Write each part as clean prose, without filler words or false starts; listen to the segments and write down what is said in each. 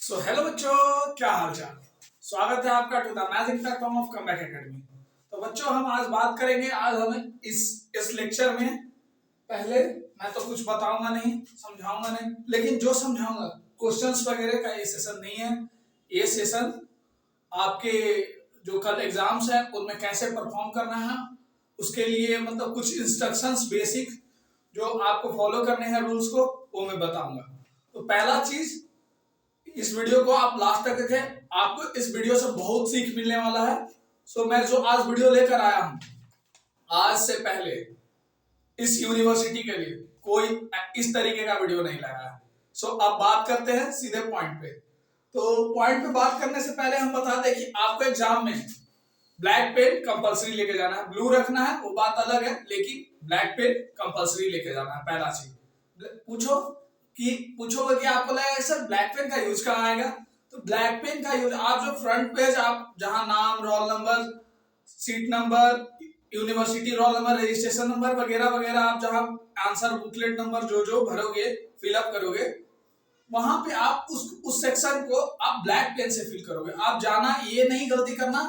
Hello बच्चों, क्या हाल चाल। स्वागत है आपका to the magic platform of Comeback Academy. तो बच्चों, हम आज बात करेंगे। आज हमें इस लेक्चर में पहले मैं तो कुछ बताऊंगा नहीं, समझाऊंगा नहीं, लेकिन जो समझाऊंगा क्वेश्चंस वगैरह का ये सेशन नहीं है। ये सेशन आपके जो कल एग्जाम्स है उनमें कैसे परफॉर्म करना है उसके लिए मतलब कुछ इंस्ट्रक्शंस बेसिक जो आपको फॉलो करने हैं रूल्स को, वो मैं बताऊंगा। तो पहला चीज, इस वीडियो को आप लास्ट तक देखें, आपको इस वीडियो से बहुत सीख मिलने वाला है। सो मैं जो आज वीडियो लेकर आया हूं, आज से पहले इस यूनिवर्सिटी के लिए कोई इस तरीके का वीडियो नहीं लाया है। सो अब बात करते हैं सीधे पॉइंट पे। तो पॉइंट पे बात करने से पहले हम बता दें कि आपको एग्जाम में ब्लैक पेन कंपलसरी लेके जाना है। ब्लू रखना है वो बात अलग है, लेकिन ब्लैक पेन कंपलसरी लेके जाना है। पहला चीज पूछोगे कि आपको लगेगा सर ब्लैक पेन का यूज कहाँ आएगा। तो ब्लैक पेन का यूज आप जो फ्रंट पेज आप जहां नाम, roll number, seat number, university roll number, registration number वगैरह वगैरह आप जहां आंसर बुकलेट नंबर जो जो भरोगे, फिलअप करोगे, वहां पे आप उस सेक्शन को आप ब्लैक पेन से फिल करोगे। आप जाना ये नहीं गलती करना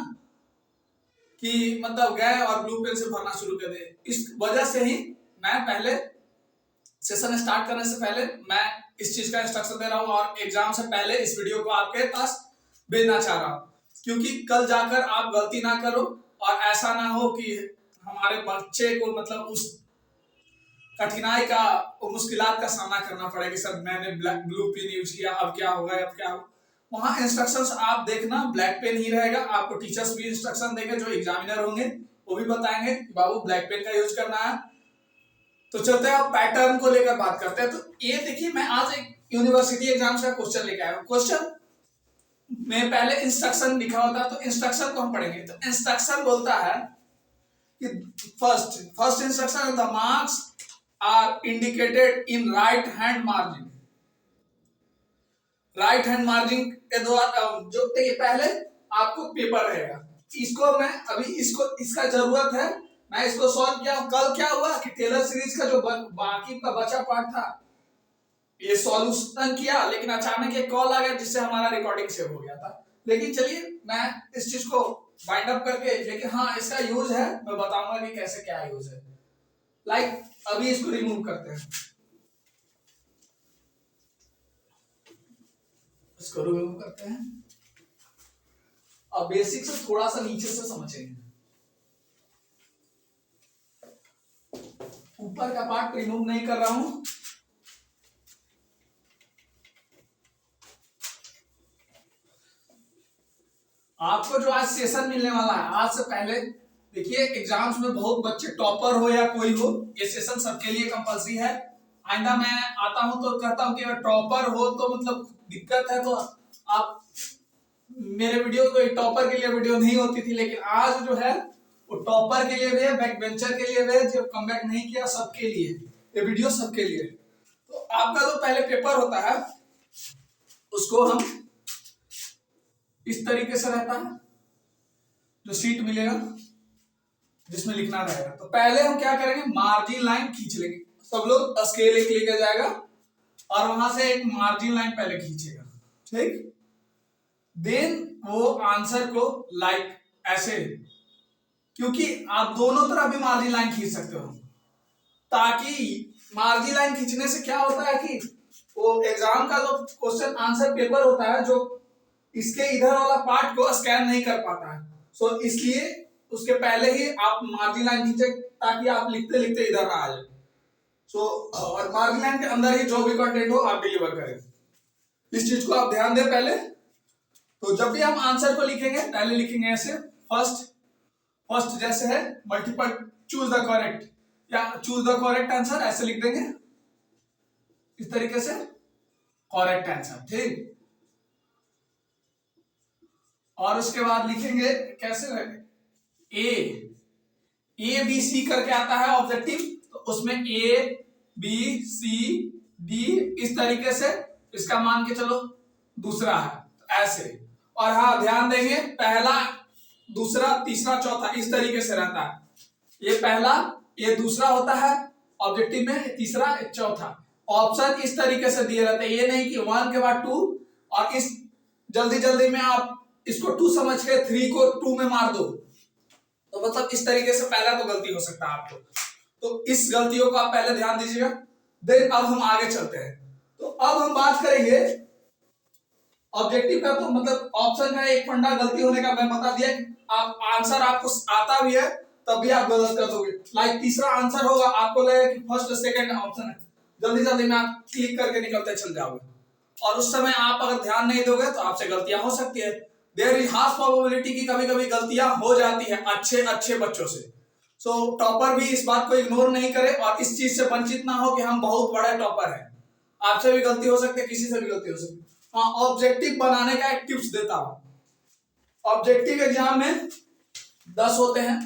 कि मतलब गए और ब्लू पेन से भरना शुरू कर दे। इस वजह से ही मैं पहले सेशन स्टार्ट करने से पहले मैं इस चीज का इंस्ट्रक्शन दे रहा हूं और एग्जाम से पहले इस वीडियो को आपके पास भेजना चाह रहा हूं, क्योंकि कल जाकर आप गलती ना करो और ऐसा ना हो कि हमारे बच्चे को मतलब उस कठिनाई का, मुश्किलात का सामना करना पड़े कि सर मैंने ब्लू पेन यूज किया, अब क्या होगा, अब क्या होगा। वहां इंस्ट्रक्शंस आप देखना ब्लैक पेन ही रहेगा। आपको टीचर्स भी इंस्ट्रक्शन देंगे, जो एग्जामिनर होंगे वो भी बताएंगे बाबू ब्लैक पेन का यूज करना है। तो चलते हैं अब पैटर्न को लेकर बात करते हैं। तो ये देखिए, मैं आज एक यूनिवर्सिटी एग्जाम का क्वेश्चन लेके आया हूं। क्वेश्चन में पहले इंस्ट्रक्शन लिखा होता है, तो इंस्ट्रक्शन को हम पढ़ेंगे। तो इंस्ट्रक्शन बोलता है कि first instruction, the marks are indicated in right hand margin. Right hand margin के द्वारा जो देखिए पहले आपको पेपर रहेगा, इसको मैं अभी इसका जरूरत है, मैं इसको सॉल्व किया। कल क्या हुआ कि टेलर सीरीज का जो बाकी का बचा पार्ट था ये सॉल्यूशन किया, लेकिन अचानक एक कॉल आ गया जिससे हमारा रिकॉर्डिंग सेव हो गया था। लेकिन चलिए मैं इस चीज को वाइंड अप करके, लेकिन हाँ इसका यूज है, मैं बताऊंगा कि कैसे क्या यूज है। लाइक अभी इसको रिमूव करते हैं, इसको रिमूव करते हैं। अब बेसिक से थोड़ा सा नीचे से समझेंगे। ऊपर का पार्ट रिमूव नहीं कर रहा हूं। आपको जो आज सेशन मिलने वाला है, आज से पहले देखिए एग्जाम्स में बहुत बच्चे टॉपर हो या कोई हो, ये सेशन सबके लिए कंपलसरी है। आइंदा मैं आता हूं तो कहता हूं कि अगर टॉपर हो तो मतलब दिक्कत है, तो आप मेरे वीडियो तो टॉपर के लिए वीडियो नहीं होती थी, लेकिन आज जो है वो टॉपर के लिए भी है, बैक बेंचर के लिए भी है, जो कमबैक नहीं किया सबके लिए ये वीडियो, सबके लिए। तो आपका जो पहले पेपर होता है उसको हम इस तरीके से रहता है, जो सीट मिलेगा जिसमें लिखना रहेगा। तो पहले हम क्या करेंगे, मार्जिन लाइन खींच लेंगे। सब लोग स्केल एक लेके जाएगा और वहां से एक मार्जिन लाइन पहले खींचेगा, ठीक। देन वो आंसर को लाइक ऐसे, क्योंकि आप दोनों तरफ भी मार्जिन लाइन खींच सकते हो, ताकि मार्जिन लाइन खींचने से क्या होता है कि वो एग्जाम का जो क्वेश्चन आंसर पेपर होता है, जो इसके इधर वाला पार्ट को स्कैन नहीं कर पाता है। सो इसलिए उसके पहले ही आप मार्जिन लाइन खींचे, ताकि आप लिखते लिखते इधर ना आ जाए। सो और मार्जिन लाइन के अंदर ही जो भी कंटेंट हो आप डिलीवर करें, इस चीज को आप ध्यान दें पहले। तो जब भी हम आंसर को लिखेंगे पहले लिखेंगे ऐसे, फर्स्ट जैसे है मल्टीपल चूज द करेक्ट या चूज द करेक्ट आंसर, ऐसे लिख देंगे इस तरीके से, करेक्ट आंसर, ठीक। और उसके बाद लिखेंगे कैसे, ए बी सी करके आता है ऑब्जेक्टिव, तो उसमें ए बी सी डी इस तरीके से, इसका मान के चलो दूसरा है, तो ऐसे। और हाँ ध्यान देंगे, पहला दूसरा तीसरा चौथा इस तरीके से रहता है। ये पहला ये दूसरा होता है ऑब्जेक्टिव में, तीसरा चौथा। ऑप्शन इस तरीके से दिए रहते हैं, ये नहीं कि 1 के बाद 2 और इस जल्दी जल्दी में आप इसको 2 समझ के 3 को 2 में मार दो, तो मतलब इस तरीके से पहला तो गलती हो सकता है आपको। तो इस गलतियों को आप पहले ध्यान दीजिएगा। देन अब हम आगे चलते हैं। तो अब हम बात करेंगे ऑब्जेक्टिव का। तो मतलब ऑप्शन का एक फंडा गलती होने का मैं बता दिया। आप आंसर आपको आता भी है तब भी आप गलत कर दोगे। लाइक तीसरा आंसर होगा, आपको लगेगा कि फर्स्ट सेकंड ऑप्शन है, जल्दी जल्दी में आप क्लिक करके निकलते चल जाओगे, और उस समय आप अगर ध्यान नहीं दोगे तो आपसे गलतियां हो सकती है। देयर इज हाई प्रोबेबिलिटी की कभी कभी गलतियां हो जाती है अच्छे बच्चों से। सो टॉपर भी इस बात को इग्नोर नहीं करे और इस चीज से वंचित ना हो कि हम बहुत बड़े टॉपर हैं। आपसे भी गलती हो सकती है, किसी से भी गलती हो सकती है। हाँ, ऑब्जेक्टिव बनाने का एक टिप्स देता हूं। ऑब्जेक्टिव एग्जाम में 10 होते हैं।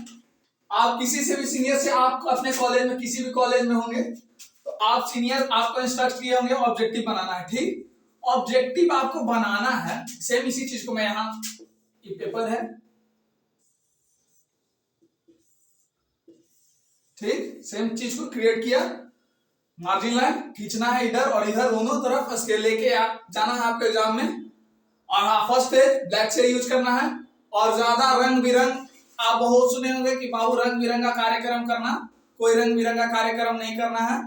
आप किसी से भी सीनियर से, आप अपने कॉलेज में किसी भी कॉलेज में होंगे तो आप सीनियर आपको इंस्ट्रक्ट किए होंगे ऑब्जेक्टिव बनाना है। ठीक, ऑब्जेक्टिव आपको बनाना है। सेम इसी चीज को मैं यहाँ, ये पेपर है, ठीक, सेम चीज को क्रिएट किया। मार्जिन लाइन खींचना है इधर और इधर दोनों तरफ स्केल लेके आप जाना है आपके एग्जाम में। और हाँ, फर्स्ट पेज ब्लैक से यूज करना है। और ज्यादा रंग बिरंग, आप बहुत सुने होंगे कि बाबू रंग बिरंगा कार्यक्रम करना, कोई रंग बिरंगा कार्यक्रम नहीं करना है,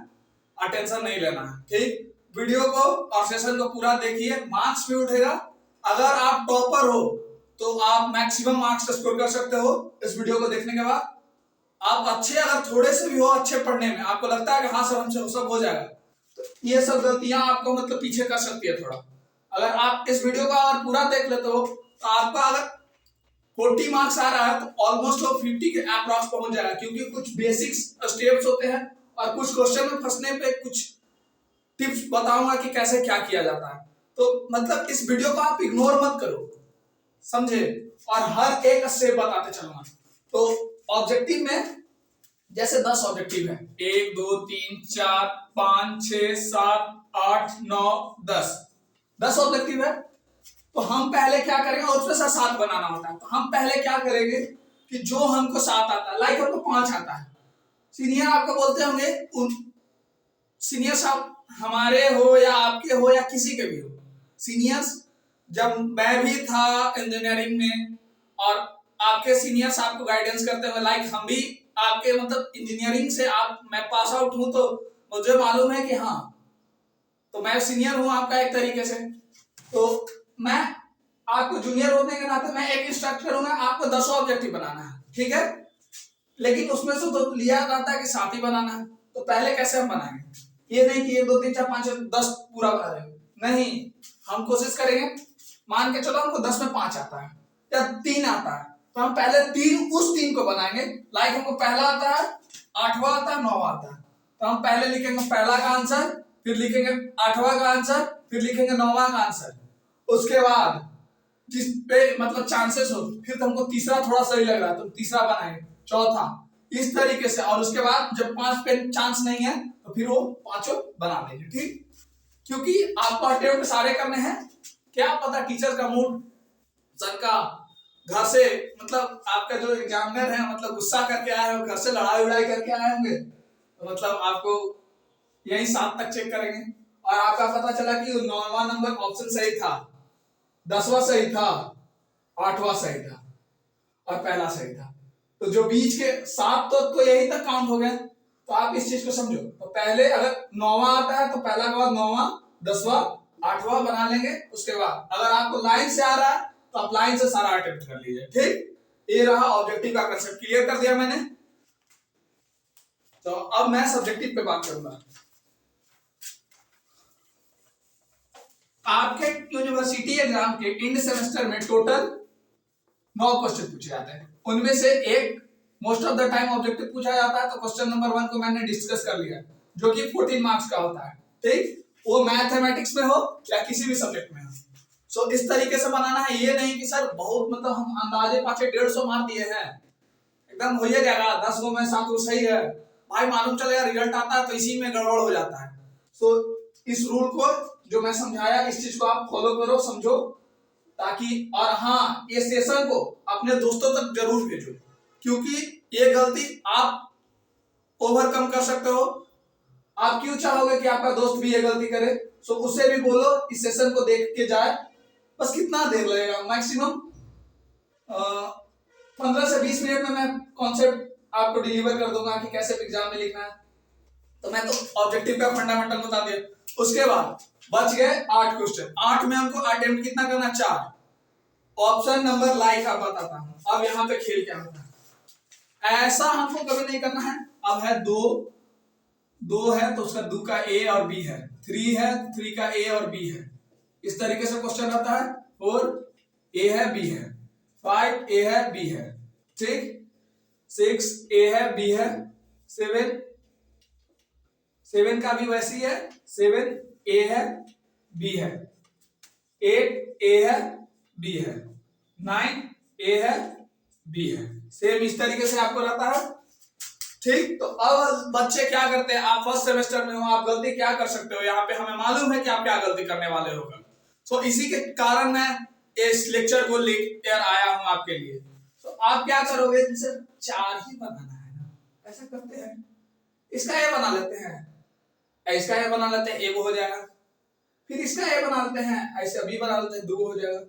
अटेंशन नहीं लेना है। ठीक, वीडियो को और सेशन को पूरा देखिए, मार्क्स भी उठेगा। अगर आप टॉपर हो तो आप मैक्सिमम मार्क्स स्कोर कर सकते हो इस वीडियो को देखने के बाद। आप अच्छे, अगर थोड़े से भी हो अच्छे पढ़ने में, आपको लगता है कि हाँ सर हमसे सब हो जाएगा, तो ये सब गलतियां आपको मतलब पीछे कर सकती है थोड़ा। अगर आप इस वीडियो का और पूरा देख लेते हो तो आपका अगर 40 मार्क्स आ रहा है तो ऑलमोस्ट वो 50 के अप्रॉक्स पहुंच जाएगा, क्योंकि कुछ बेसिक्स स्टेप्स होते हैं और कुछ क्वेश्चन में फंसने पे कुछ टिप्स बताऊंगा कि कैसे क्या किया जाता है। तो मतलब इस वीडियो को आप इग्नोर मत करो, समझे, और हर एक स्टेप बताते चलूंगा। तो ऑब्जेक्टिव में जैसे 10 ऑब्जेक्टिव है, 1 2 3 4 5 6 7 8 9 10 ऑब्जेक्टिव है। तो हम पहले क्या करेंगे, और उसमें से 7 बनाना होता है। तो हम पहले क्या करेंगे कि जो हमको 7 आता है, लाइक हमको 5 आता है, सीनियर आपको बोलते होंगे, उन सीनियर साहब हमारे हो या आपके हो या किसी के भी हो, सीनियर्स, जब मैं भी था इंजीनियरिंग में और आपके सीनियर्स आपको गाइडेंस करते हुए, लाइक हम भी आपके मतलब इंजीनियरिंग से आप, मैं पास आउट हूं तो मुझे मालूम है कि हाँ, तो मैं सीनियर हूं आपका एक तरीके से। तो मैं आपको जूनियर होने के नाते मैं एक इंस्ट्रक्टर हूं, आपको 10 ऑब्जेक्टिव बनाना है, ठीक है। लेकिन उसमें से तो लिया जाता है कि 7 ही बनाना है। तो पहले कैसे हम बनाएंगे, ये नहीं कि 1 2 3 4 5 6 10 पूरा बना देंगे, नहीं, हम कोशिश करेंगे। मान के चलो हमको 10 में 5 आता है या 3 आता है, तो हम पहले 3 उस 3 को बनाएंगे। लाइक हमको पहला आता है, 8वां आता है, 9वां आता है, तो हम पहले लिखेंगे पहला का आंसर, फिर लिखेंगे 8वां का आंसर, फिर लिखेंगे 9वां का आंसर। उसके बाद जिस पे मतलब चांसेस हो, फिर तुमको तीसरा थोड़ा सही लग रहा है तो तीसरा बनाएंगे, चौथा, इस तरीके से। और उसके बाद जब 5 पे चांस नहीं है तो फिर वो 5 बना देंगे, ठीक। क्योंकि आपको अटेम्प्ट सारे करने हैं, क्या पता टीचर का मूड, सर का घर से मतलब आपका जो एग्जामिनर है मतलब गुस्सा करके आए हो, घर से लड़ाई उड़ाई करके आए होंगे, तो मतलब आपको यही 7 तक चेक करेंगे। और आपका पता चला कि 9वां नंबर ऑप्शन सही था, 10वां सही था, 8वां सही था और पहला सही था, तो जो बीच के 7 तो यही तक काउंट हो गया। तो आप इस चीज को समझो। तो पहले अगर 9वां आता है तो पहला के बाद 9वां, 10वां, 8वां बना लेंगे। उसके बाद अगर आपको लाइन से आ रहा है तो आप लाइन से सारा अटेम्प्ट कर लीजिए, ठीक। ये रहा ऑब्जेक्टिव का कंसेप्ट, क्लियर कर दिया मैंने। तो अब मैं सब्जेक्टिव पे बात करूंगा। आपके यूनिवर्सिटी एग्जाम के एंड सेमेस्टर में टोटल 9 क्वेश्चन पूछे जाते हैं, उनमें से एक most of the time objective पूछा जाता है। तो क्वेश्चन नंबर 1 को मैंने डिस्कस कर लिया, जो कि 14 मार्क्स का होता है, ठीक। वो मैथमेटिक्स में हो या किसी भी सब्जेक्ट में हो। सो इस तरीके से बनाना है, ये नहीं कि सर बहुत मतलब हम अंदाजे पाछे 150 मार दिए हैं, एकदम हो जाएगा 10 गो में 7 गो सही है, भाई मालूम चलेगा रिजल्ट आता है तो इसी में गड़बड़ हो जाता है। सो इस रूल को जो मैं समझाया, इस चीज को आप फॉलो करो, समझो, ताकि, और हाँ, ये सेशन को अपने दोस्तों तक जरूर भेजो, क्योंकि ये गलती आप ओवरकम कर सकते हो। आप क्यों चाहोगे कि आपका दोस्त भी ये गलती करे, सो उसे भी बोलो इस सेशन को देख के जाए, बस कितना देर लगेगा, मैक्सिमम 15 से 20 मिनट में मैं कॉन्सेप्ट आपको डिलीवर कर दूंगा कि कैसे एग्जाम में लिखना है। तो मैं तो ऑब्जेक्टिव का फंडामेंटल बता दिया। उसके बाद बच गए 8 क्वेश्चन। 8 में हमको अटेम्प्ट कितना करना, 4। ऑप्शन नंबर लाइक आप बताता हूं। अब यहाँ पे खेल क्या होता है, ऐसा हमको कभी नहीं करना है। अब है 2 है तो उसका 2 का ए और बी है, 3 है 3 का ए और बी है, इस तरीके से क्वेश्चन आता है। 4 ए है बी है, 5 ए है बी है, ठीक, 6 ए है बी है, 7 का भी वैसी है, 7 ए है बी है, 8 ए है बी है, 9 ए है बी है। सेम इस तरीके से आपको रहता है, ठीक। तो अब बच्चे क्या करते हैं, आप फर्स्ट सेमेस्टर में हो, आप गलती क्या कर सकते हो, यहाँ पे हमें मालूम है कि आप क्या गलती करने वाले हो। तो इसी के कारण मैं इस लेक्चर को लेकर आया हूं आपके लिए। तो आप क्या करोगे, जैसे 4 ही बनाना है ना, ऐसा करते हैं, इसका ए बना लेते हैं, इसका ए बना लेते हैं, ए हो जाएगा। फिर इसका ए बना लेते हैं, ऐसे बी बना लेते हैं, 2 हो जाएगा।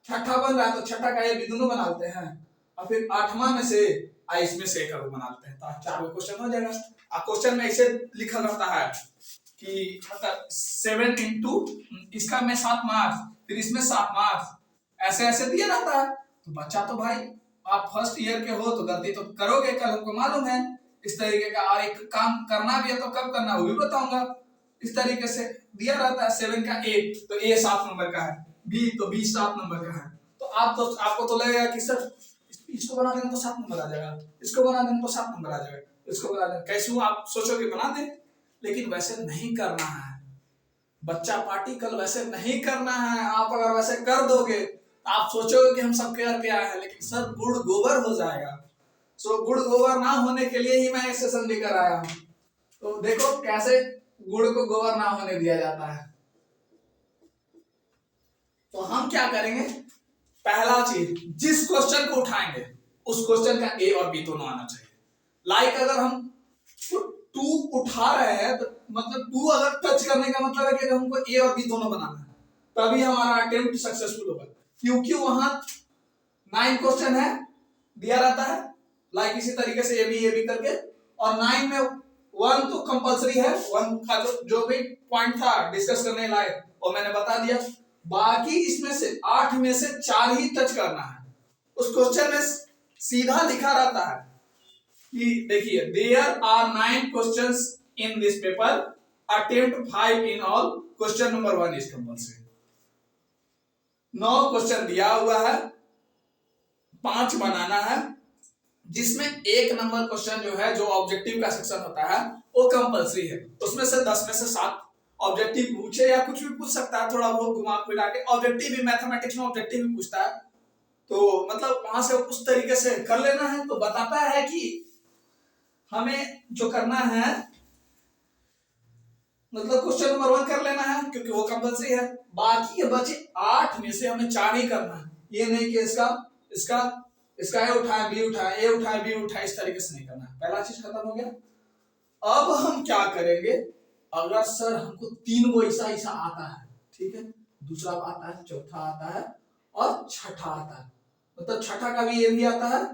छठा बन रहा है तो छठा का ए बी दोनों बना लेते हैं, और फिर 8वां में से इसमें से एक बना लेते हैं, तो 4 क्वेश्चन हो जाएगा। क्वेश्चन में ऐसे लिखा रहता है कि मतलब 7 इंटू इसका में 7 मार्क्स, फिर इसमें 7 मार्क्स, ऐसे ऐसे दिया रहता है। तो बच्चा तो भाई आप फर्स्ट ईयर के हो तो गलती तो करोगे, कल हमको मालूम है इस तरीके का। और एक काम करना भी है तो कब करना वो भी बताऊंगा। इस तरीके से दिया रहता है 7 का ए तो ए 7 नंबर का है, बी तो बी 7 नंबर का है। तो आपको तो लगेगा कि सर इसको बना देंगे तो 7 नंबर आ जाएगा, इसको बना देंगे तो 7 नंबर आ जाएगा, इसको बना देंगे कैसे आप सोचोगे बना दें, लेकिन वैसे नहीं करना है। बच्चा पार्टी कल वैसे नहीं करना है। आप अगर वैसे कर दोगे तो आप सोचोगे कि हम सब केयर पे आए हैं, लेकिन सर गुड़ गोबर हो जाएगा। सो गुड़ गोबर ना होने के लिए ही मैं ये सेशन लेकर आया हूं। तो देखो कैसे गुड़ को गोबर ना होने दिया जाता है। तो हम क्या करेंगे, पहला चीज जिस क्वेश्चन को उठाएंगे उस क्वेश्चन का ए और बी दोनों आना चाहिए। लाइक अगर हम 2 उठा रहे हैं तो मतलब 2 अगर टच करने का मतलब है कि हमको ए और बी दोनों बनाना है, तभी हमारा अटेम्प्ट सक्सेसफुल होगा। क्योंकि वहां 9 क्वेश्चन है दिया रहता है, लाइक इसी तरीके से ए बी करके, और 9 में 1 तो कंपलसरी है, 1 का जो भी पॉइंट था डिस्कस करने लायक वो मैंने बता दिया। बाकी इसमें से 8 में से 4 ही टच करना है। उस क्वेश्चन में सीधा लिखा रहता है कि देखिए there are 9 questions in this paper, attempt 5 in all, question number 1 is compulsory. 9 question दिया हुआ है, 5 बनाना है, जिसमें 1 नंबर क्वेश्चन जो है जो ऑब्जेक्टिव का सेक्शन होता है वो कंपलसरी है। उसमें से 10 में से 7 ऑब्जेक्टिव पूछे या कुछ भी पूछ सकता है, थोड़ा बहुत घुमा फिरा के। ऑब्जेक्टिव भी मैथमेटिक्स में ऑब्जेक्टिव भी पूछता है, तो मतलब वहां से उस तरीके से कर लेना है। तो बताता है कि हमें जो करना है मतलब क्वेश्चन नंबर 1 कर लेना है क्योंकि वो कंपलसरी है। बाकी के बचे 8 में से हमें 4 ही करना है। ये नहीं कि इसका ए उठाए बी उठाए, ए उठाए बी उठाए, इस तरीके से नहीं करना है। पहला चीज खत्म हो गया। अब हम क्या करेंगे, अगर सर हमको 3 गो ऐसा आता है, ठीक है, दूसरा आता है, चौथा आता है और छठा आता है, मतलब छठा का भी ए भी आता है,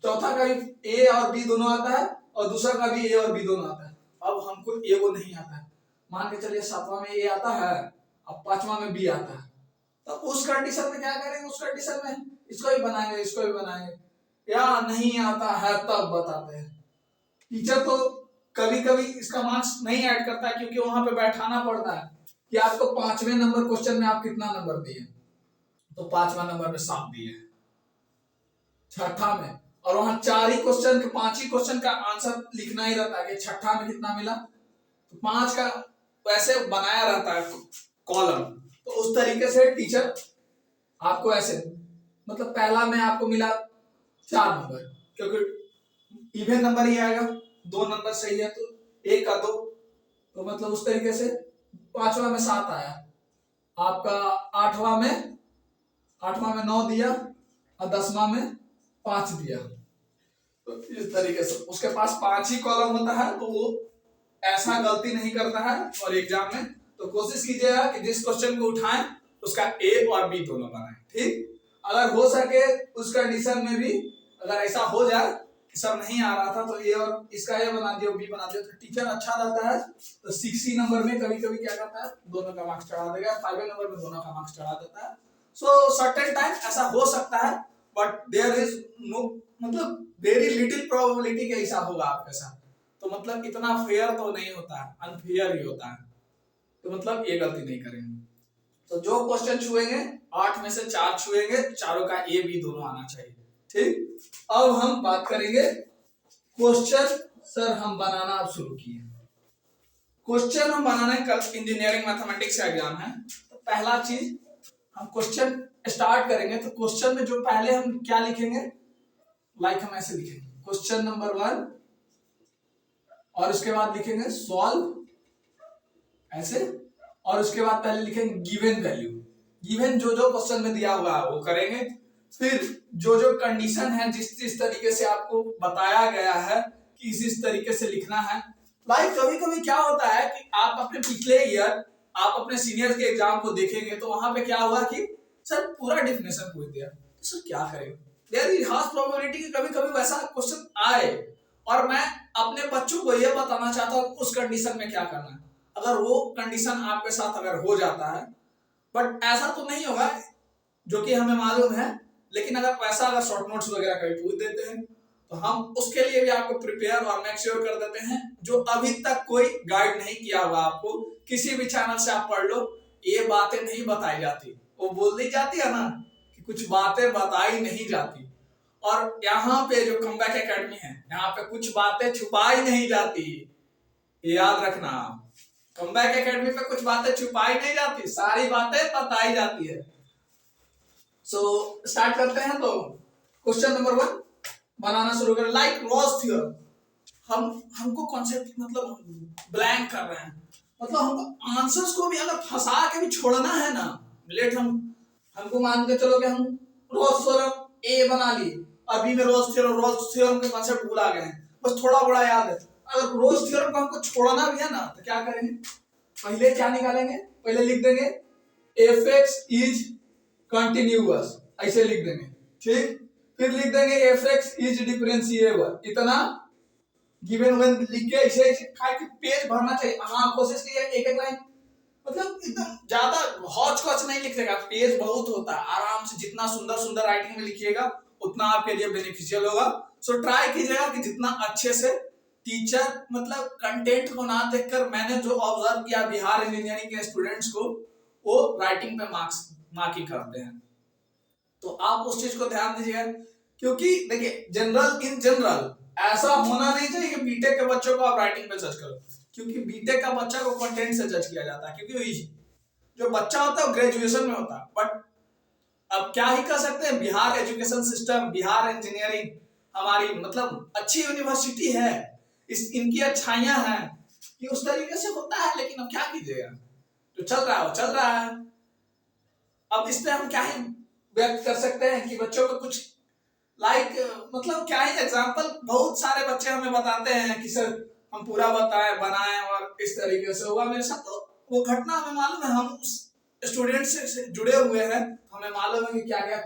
चौथा का भी ए और बी दोनों आता है, और दूसरा का भी ए और बी दोनों आता है। अब हमको ए वो नहीं आता है, मान के चलिए 7वां में ए आता है, अब 5वां में बी आता है, तो उस कंडीशन में क्या करेंगे, उस कंडीशन में इसको भी बनाएंगे, इसको भी बनाएंगे। या नहीं आता है तब बताते हैं। टीचर तो कभी कभी इसका मार्क्स नहीं ऐड करता है क्योंकि वहां पे बैठाना पड़ता है कि आपको 5वें नंबर क्वेश्चन में आप कितना नंबर दिए, तो 5वां नंबर में 7 दिए, छठा में, और वहां 4 ही क्वेश्चन के 5 ही क्वेश्चन का आंसर लिखना ही रहता है कि छठा में कितना मिला, तो 5 का वैसे बनाया रहता है कॉलम। तो उस तरीके से टीचर आपको ऐसे मतलब पहला में आपको मिला 4 नंबर, क्योंकि इवन नंबर ही आएगा, 2 नंबर सही है तो 1 का 2, तो मतलब उस तरीके से 5वां में 7 आया, आपका 8वां में 9 दिया, और 10वां में 5 दिया। तो इस तरीके से उसके पास 5 ही कॉलम होता है, तो वो ऐसा गलती नहीं करता है। और एग्जाम में तो कोशिश कीजिएगा कि जिस क्वेश्चन को उठाएं उसका ए और बी दोनों बनाए। ठीक, अगर हो सके उस कंडीशन में भी अगर ऐसा हो जाए कि सब नहीं आ रहा था तो ए और इसका ए बना दिया बी बना दिया तो टीचर अच्छा रहता है। तो 60 नंबर में कभी कभी क्या करता है दोनों का मार्क्स चढ़ा देगा, 5 नंबर में दोनों का मार्क्स चढ़ा देता है। सो सर्टेन टाइम ऐसा हो सकता है, बट देयर इज नो मतलब वेरी लिटिल प्रोबेबिलिटी कि ऐसा होगा आपके साथ। तो मतलब इतना फेयर तो नहीं होता है, अनफेयर ही होता है। तो मतलब ये गलती नहीं करेंगे। तो जो क्वेश्चन छुएंगे 8 में से 4 छुएंगे, चारों का ए बी दोनों आना चाहिए। ठीक, अब हम बात करेंगे क्वेश्चन। सर हम बनाना अब शुरू किए, क्वेश्चन हम बनाने कल इंजीनियरिंग मैथमेटिक्स का एग्जाम है। तो पहला चीज हम क्वेश्चन स्टार्ट करेंगे। तो क्वेश्चन में जो पहले हम क्या लिखेंगे, लाइक हम ऐसे लिखेंगे क्वेश्चन नंबर 1 और उसके बाद लिखेंगे सॉल्व ऐसे, और उसके बाद पहले लिखेंगे गिवन वैल्यू। गिवन जो जो क्वेश्चन में दिया हुआ है वो करेंगे। फिर जो जो कंडीशन है जिस तरीके से आपको बताया गया है कि इस तरीके से लिखना है। लाइक कभी कभी क्या होता है कि आप अपने पिछले ईयर आप अपने सीनियर के एग्जाम को देखेंगे तो वहां पे क्या हुआ कि सर पूरा डेफिनेशन पूछ दिया, तो सर क्या करेंगे। देयर इज हाई प्रोबेबिलिटी कि कभी कभी वैसा क्वेश्चन आए, और मैं अपने बच्चों को यह बताना चाहता हूँ उस कंडीशन में क्या करना है। अगर वो कंडीशन आपके साथ अगर हो जाता है, बट ऐसा तो नहीं होगा जो कि हमें मालूम है, लेकिन अगर वैसा अगर शॉर्ट नोट्स वगैरह कभी पूछ देते हैं तो हम उसके लिए भी आपको प्रिपेयर और मेक श्योर कर देते हैं। जो अभी तक कोई गाइड नहीं किया हुआ आपको, किसी भी चैनल से आप पढ़ लो, ये बातें नहीं बताई जाती। वो बोल दी जाती है ना कि कुछ बातें बताई नहीं जाती, और यहाँ पे जो कमबैक एकेडमी है यहाँ पे कुछ बातें छुपाई नहीं जाती, याद रखना। कमबैक एकेडमी पे कुछ बातें छुपाई नहीं जाती, सारी बातें बताई जाती है। सो स्टार्ट करते हैं। तो क्वेश्चन नंबर 1 बनाना शुरू करें। लाइक रॉस थ्योरम, हमको कॉन्सेप्ट मतलब ब्लैंक कर रहे हैं, मतलब हमको आंसर्स को भी अगर फंसा के भी छोड़ना है ना, लेट हमको मान के चलो कि हम रॉस थ्योरम ए बना लिए और बी में रॉस थ्योरम के कॉन्सेप्ट भुला गए हैं, बस थोड़ा बड़ा याद है। अगर रॉस थ्योरम को हमको छोड़ना भी है ना तो क्या करेंगे, पहले क्या निकालेंगे, पहले लिख देंगे एफ एक्स इज कंटिन्यूअस, ऐसे लिख देंगे। ठीक, फिर लिख देंगे एफ एक्स इज डिफरेंशिएबल, इतना गिवन वन लिख के ऐसे ऐसे पेज भरना चाहिए। हाँ कोशिश कीजिए एक एक लाइन, मतलब एकदम ज्यादा हौच कौच नहीं लिखेगा, पेज बहुत होता है, आराम से जितना सुंदर सुंदर राइटिंग में लिखिएगा उतना आपके लिए बेनिफिशियल होगा। सो ट्राई कीजिएगा कि जितना अच्छे से टीचर मतलब कंटेंट को ना देखकर, मैंने जो ऑब्जर्व किया बिहार इंजीनियरिंग के स्टूडेंट्स को, वो राइटिंग पे मार्किंग करते हैं। तो आप उस चीज को ध्यान दीजिएगा, क्योंकि देखिए इन जनरल ऐसा होना नहीं चाहिए कि बीटेक के बच्चों को आप राइटिंग पे जज करो, क्योंकि बीटेक का बच्चा को कंटेंट से जज किया जाता है, क्योंकि जो बच्चा होता है वो ग्रेजुएशन में होता है। बट अब क्या ही कर सकते हैं, Bihar education system, Bihar engineering हमारी मतलब अच्छी यूनिवर्सिटी है, इनकी अच्छाइयां हैं कि उस तरीके से होता है, लेकिन अब क्या कीजिएगा, जो चल रहा है वो चल रहा है। अब इस पे हम क्या ही व्यक्त कर सकते हैं कि बच्चों को कुछ मतलब क्या ही एग्जाम्पल, बहुत सारे बच्चे हमें बताते हैं कि सर हम पूरा बनाए और इस तरीके से हुआ मेरे साथ। तो वो घटना हमें मालूम है, हम उस स्टूडेंट से जुड़े हुए हैं, हमें मालूम है कि क्या क्या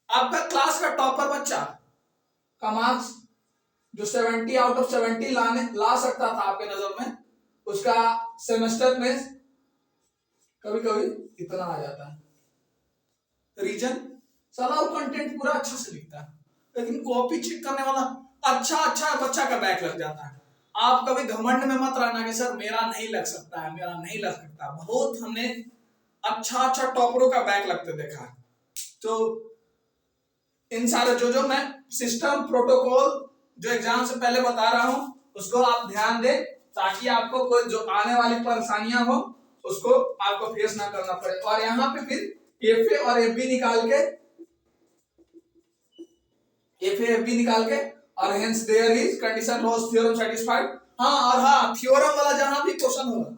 आपका क्लास का टॉपर बच्चा का मार्क्स जो 70 आउट ऑफ 70 ला सकता था आपके नजर में, उसका सेमेस्टर में कभी कभी इतना आ जाता है। रीजन साला वो कंटेंट पूरा अच्छा से लिखता है, लेकिन कॉपी चेक करने वाला अच्छा बच्चा का बैक लग जाता है। आप कभी घमंड में मत रहना कि सर मेरा नहीं लग सकता है, मेरा नहीं लग सकता। बहुत हमने अच्छा टॉपरों का बैक लगते देखा। तो इन सारे जो मैं सिस्टम प्रोटोकॉल जो एग्जाम से पहले बता रहा हूं उसको आप ध्यान दें, ताकि आपको कोई जो आने वाली परेशानियां हो उसको आपको फेस ना करना पड़े। और यहाँ पे फिर एफ ए और एफ बी निकाल के और hence there is condition Rolle's theorem satisfied. हाँ, और हाँ थ्योरम वाला जहां भी क्वेश्चन होगा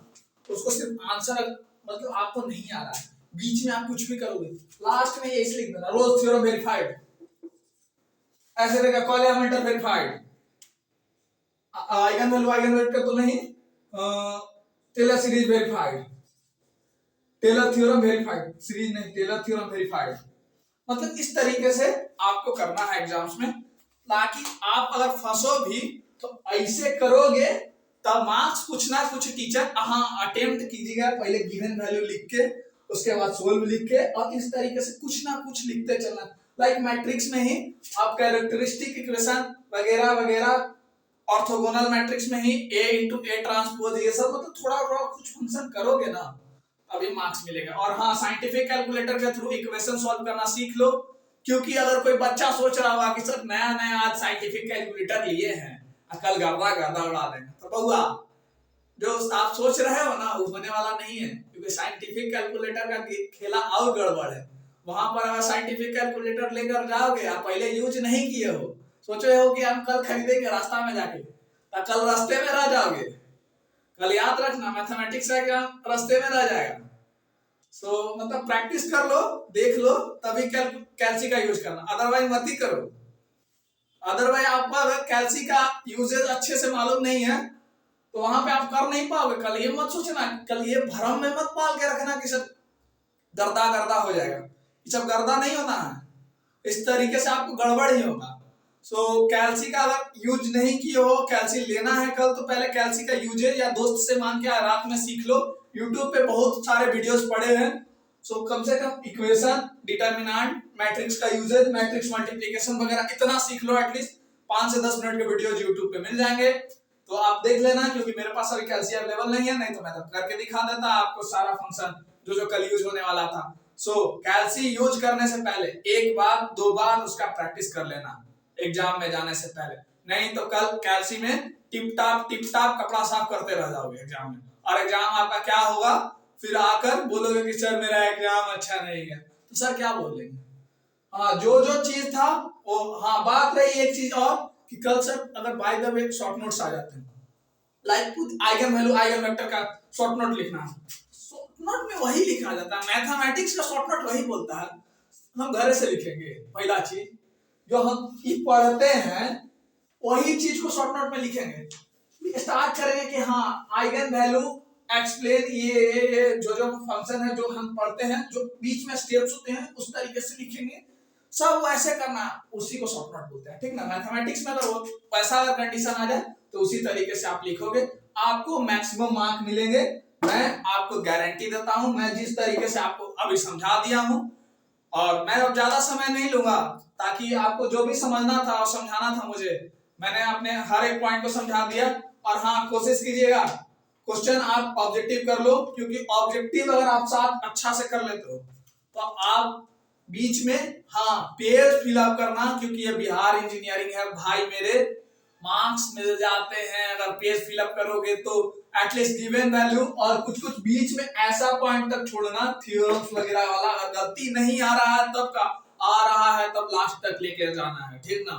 उसको सिर्फ आंसर मतलब आपको नहीं आ रहा है, बीच में आप कुछ भी करोगे, लास्ट में ये इसलिए लिख देना रॉस थ्योरम वेरीफाइड, ऐसे रहेगा कॉलेमेंटर वेरीफाइड, आइगन वैल्यू का तो नहीं, Taylor series verified, Taylor theorem verified, series नहीं, टेलर थ्योरम वेरीफाइड। मतलब इस तरीके से आपको करना है एग्जाम्स में, ताकि आप अगर फंसो भी तो ऐसे करोगे तब मार्क्स कुछ ना कुछ टीचर अटेम्प्ट कीजिएगा, पहले गिवन वैल्यू लिख के उसके बाद सोल्व लिख के, और इस तरीके से कुछ ना कुछ लिखते चलना। लाइक मैट्रिक्स में ही आप कैरेक्टरिस्टिक इक्वेशन वगैरह वगैरह, ऑर्थोगोनल मैट्रिक्स में ही A इंटू ए ट्रांसपोज, ये सब मतलब थोड़ा थोड़ा कुछ फंक्शन करोगे ना अभी मार्क्स मिलेगा। और हाँ, साइंटिफिक कैलकुलेटर के थ्रू इक्वेशन सॉल्व करना सीख लो, क्योंकि अगर कोई बच्चा सोच रहा होगा कि सर नया नया आज साइंटिफिक कैलकुलेटर लिए हैं, कल गर्दा गर्दा उड़ा देंगे, तो बउआ जो आप सोच रहे हो ना वो होने वाला नहीं है, क्योंकि साइंटिफिक कैलकुलेटर का खेला और गड़बड़ है। वहां पर अगर साइंटिफिक कैलकुलेटर लेकर जाओगे, आप पहले यूज नहीं किए हो, सोचे हो कि हम कल खरीदेंगे रास्ता में जाके, तो कल रास्ते में रह जाओगे। कल याद रखना, मैथमेटिक्स का एग्जाम रास्ते में रह जाएगा। मतलब प्रैक्टिस कर लो, देख लो, तभी कैल्सी का यूज करना, अदरवाइज मत ही करो। अदरवाइज आपको अगर कैल्सी का यूजेज अच्छे से मालूम नहीं है तो वहां पे आप कर नहीं पाओगे। कल ये मत सोचना, कल ये भ्रम में मत पाल के रखना कि सब गर्दा गर्दा हो जाएगा, ये सब गर्दा नहीं होना है, इस तरीके से आपको गड़बड़ ही होगा। कैल्सी का अगर यूज नहीं किए हो, कैल्सी लेना है कल, तो पहले कैल्सी का यूजेज या दोस्त से मांग के रात में सीख लो। यूट्यूब पे बहुत सारे वीडियोस पड़े हैं। कम से कम इक्वेशन, डिटरमिनेंट, मैट्रिक्स का यूजेज, मैट्रिक्स मल्टीप्लिकेशन वगैरह इतना सीख लो, एटलीस्ट 5 से 10 मिनट के वीडियोस यूट्यूब पे मिल जाएंगे, तो आप देख लेना। क्योंकि मेरे पास अभी कैल्सी अवेलेबल नहीं है, नहीं तो मैं तब करके दिखा देता आपको सारा फंक्शन जो कल यूज होने वाला था। कैल्सी यूज करने से पहले एक बार 2 बार उसका प्रैक्टिस कर लेना एग्जाम में जाने से पहले, नहीं तो कल कैल्सी में टिप टाप कपड़ा साफ करते रह जाओगे एग्जाम में, और एग्जाम आपका क्या होगा, फिर आकर बोलोगे कि सर मेरा एग्जाम अच्छा नहीं है, तो सर क्या बोलेंगे। हाँ, जो चीज था वो, हाँ बात रही एक चीज और कि कल सर अगर by the way short notes आ जाते हैं, लाइक कुछ आइगन वैल्यू, आइगन वेक्टर का शॉर्ट नोट लिखना है, शॉर्ट नोट में वही लिखा जाता है, मैथमेटिक्स का शॉर्ट नोट वही बोलता है, हम घर से लिखेंगे। पहला चीज जो हम पढ़ते हैं वही चीज को शॉर्ट नोट में लिखेंगे, स्टार्ट करेंगे कि हाँ आइगन वैल्यू एक्सप्लेन ये जो फंक्शन है जो हम पढ़ते हैं, जो बीच में स्टेप्स होते हैं उस तरीके से लिखेंगे, सब वैसे करना, उसी को शॉर्ट नोट बोलते हैं, ठीक ना। मैथमेटिक्स में अगर वैसा अगर कंडीशन आ जाए तो उसी तरीके से आप लिखोगे, आपको मैक्सिमम मार्क मिलेंगे, मैं आपको गारंटी देता हूं। मैं जिस तरीके से आपको अभी समझा दिया हूं, और मैं अब ज्यादा समय नहीं लूंगा, ताकि आपको जो भी समझना था और समझाना था मुझे, मैंने अपने हर एक पॉइंट को समझा दिया। और हाँ, कोशिश कीजिएगा क्वेश्चन आप ऑब्जेक्टिव कर लो, क्योंकि ऑब्जेक्टिव अगर आप साथ अच्छा से कर लेते हो तो आप बीच में हाँ पेज फिलअप करना, क्योंकि ये बिहार इंजीनियरिंग है भाई मेरे, मार्क्स मिल जाते हैं अगर पेज फिलअप करोगे तो। एटलीस्ट गिवन वैल्यू और कुछ कुछ बीच में ऐसा पॉइंट तक छोड़ना, थ्योरम्स वगैरह वाला, अगर गलती नहीं आ रहा है तब का, आ रहा है तब लास्ट तक लेके जाना है, ठीक ना,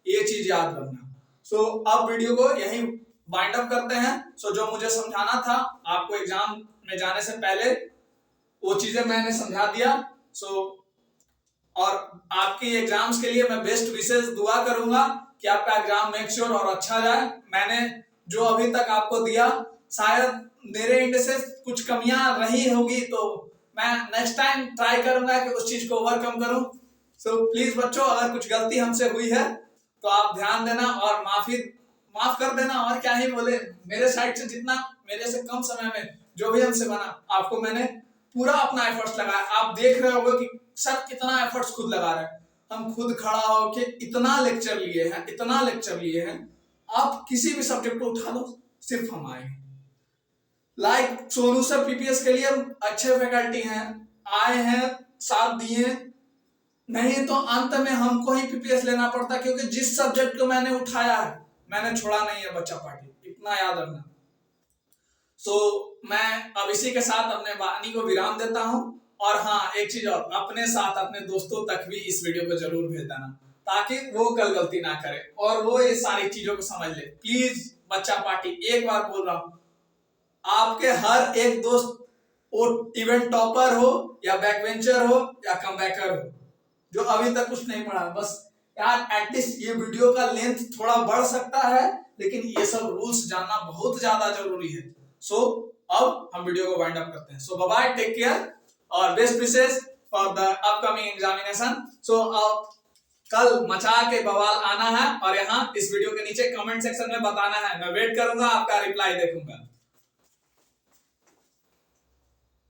ये चीज याद रखना। अब वीडियो को यही वाइंड अप करते हैं। जो मुझे समझाना था आपको एग्जाम में जाने से पहले, वो चीजें मैंने समझा दिया। और आपकी एग्जाम्स के लिए मैं बेस्ट विशेष दुआ करूंगा कि आपका एग्जाम मेक श्योर और अच्छा जाए। मैंने जो अभी तक आपको दिया, शायद मेरे एंड से कुछ कमियां रही होगी, तो मैं नेक्स्ट टाइम ट्राई करूंगा कि उस चीज को ओवरकम करूं। प्लीज बच्चों, अगर कुछ गलती हमसे हुई है तो आप ध्यान देना और माफ कर देना, और क्या ही बोले, मेरे साइड से जितना, मेरे से कम समय में जो भी हमसे बना, आपको मैंने पूरा अपना एफर्ट्स लगाया। आप देख रहे होगे कि सर कितना एफर्ट्स खुद लगा रहे हैं, हम खुद खड़ा होके इतना लेक्चर लिए हैं, आप किसी भी सब्जेक्ट को उठा लो, सिर्फ हम आएंगे। लाइक सोनू सर पीपीएस के लिए अच्छे फैकल्टी हैं, आए हैं, साथ दिए, नहीं तो अंत में हमको ही पीपीएस लेना पड़ता, क्योंकि जिस सब्जेक्ट को मैंने उठाया है मैंने छोड़ा नहीं है बच्चा पार्टी, इतना याद रखना। मैं अब इसी के साथ अपने वाणी को विराम देता हूं। और हाँ, एक चीज और, अपने साथ अपने दोस्तों तक भी इस वीडियो को जरूर भेज देना, ताकि वो कल गलती ना करे और वो ये सारी चीजों को समझ ले। प्लीज बच्चा पार्टी, एक बार बोल रहा हूं, आपके हर एक दोस्त, वो इवेंट टॉपर हो या बैकवेंचर हो या कमबैकर हो, जो अभी तक कुछ नहीं पढ़ा, बस यार एटलीस्ट ये वीडियो का लेंथ थोड़ा बढ़ सकता है, लेकिन ये सब रूल्स जानना बहुत ज्यादा जरूरी है। अब हम वीडियो को वाइंड अप करते हैं। So bye bye, take care और best wishes for the upcoming examination. So कल मचा के बवाल आना है और यहाँ इस वीडियो के नीचे कमेंट सेक्शन में बताना है, मैं वेट करूंगा, आपका रिप्लाई देखूंगा।